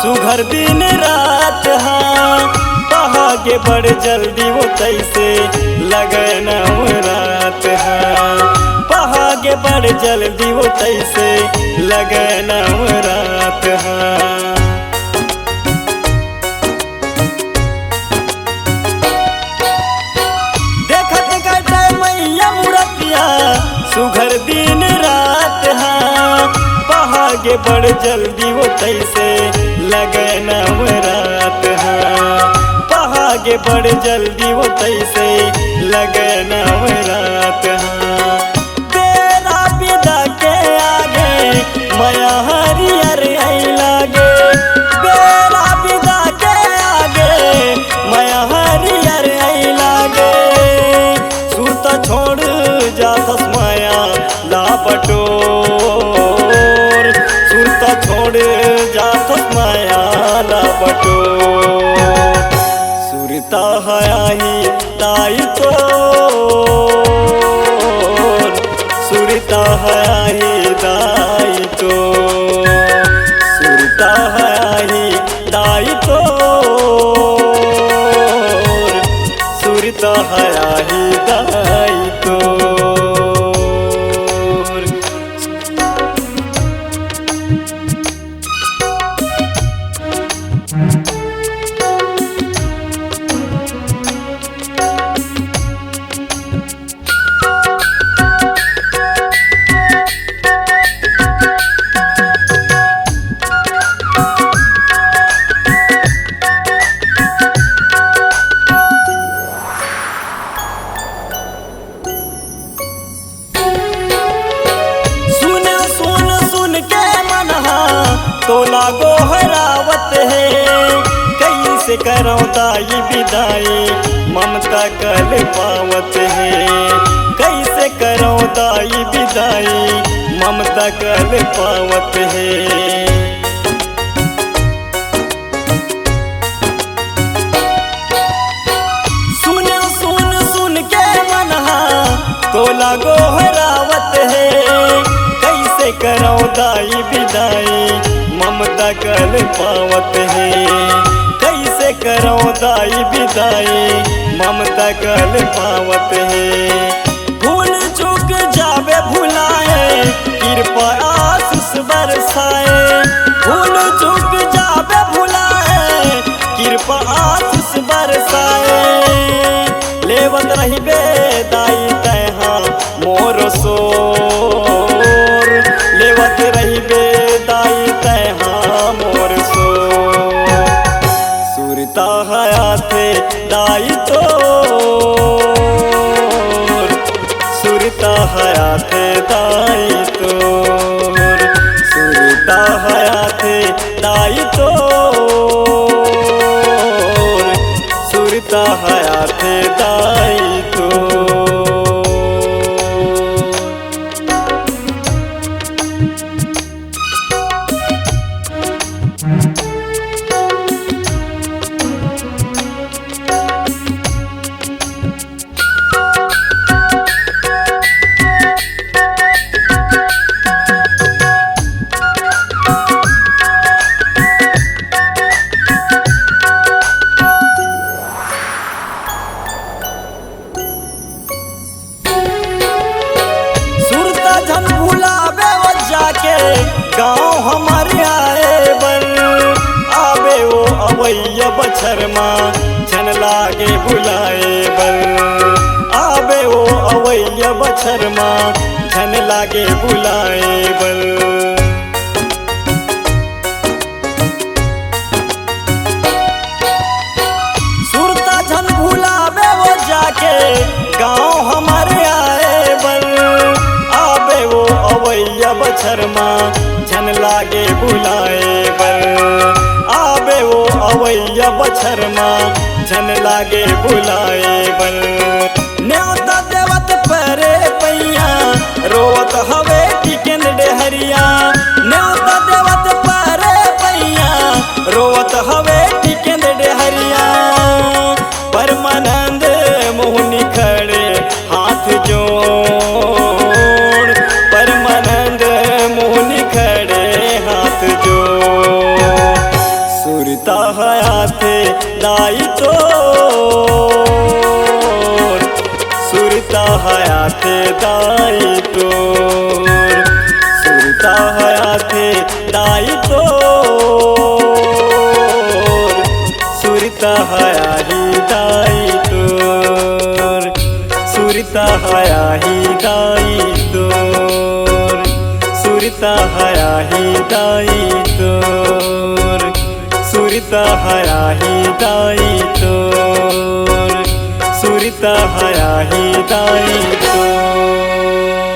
सुघर दिन रात हाँ पहागे बड़ जल्दी वो तैसे लगन रात हाँ पहागे बड़ जल्दी वो तैसे लगन रात हाँ। देखत कटे मैया मुरतिया सुघर दिन रात हाँ पहागे बड़ जल्दी वो तैसे लगन रात हाँ पहागे बड़ जल्दी वो तैसे लगन रात हाँ। तेरा विदा के आगे माया हरियर लागे तेरा विदा के आगे माया हरियर लागे सुरता छोड़ जातस माया लापटोर सुरता छोड़ जातस माया लापटोर सुरता हयाही ताई तो सुरता हयाही दाई तो सुरता हयाही दाई तो सुरता हयाही दाई तो। तो लागो हरावत है कैसे करो दाई विदाई ममता कल पावत है कैसे करो दाई विदाई ममता कल पावत है। सुन सुन सुन के मनहा तो लागो हरावत है कैसे करो दाई विदाई ममता कल पावत है कैसे करो दाई विदाई ममता कल पावत है। भूल चूक जावे भुलाए कृपा आशीष बरसाए भूल चूक जावे भुलाए कृपा आशीष बरसाए लेवत रही दाई तहाँ मोर सोर लेवत रही दाई तहाँ मोर सोर सुरता हयाते दाई तो सुरता हयाते दाई तो सुरता हयाते दाई तो सुरता हयाते दाई तो। गाँव हमारे आए बन आवे वो अवैया बछरमा झन लागे बुलाए बन आवे वो अवैया बछरमा झन लागे बुलाए बन। सुरता झन भुलावे वो जाके गाँव हमारे आए बन आवे वो अवैया बछरमा झन लागे बुलाए बल आवे वो अवैया बछरमा झन लागे बुलाए बल। न्योता देवत परे पैया रोवत हवे टिकन डेहरिया न्योता देवत परे पैया रोवत हवे टिकन डेहरिया परमानंद मोहनी खड़े हाथ जोड़ परमानंद मोहनी खड़े हाथ जोड़ दाई तोर सुरता हयाते दाई तोर सुरता हयाते दाई तोर सुरता हयाही दाई तोर सुरता हयाही दाई तोर सुरता हयाही दाई तोर सुरता हयाही दाई तोर सुरता हयाही दाई तोर।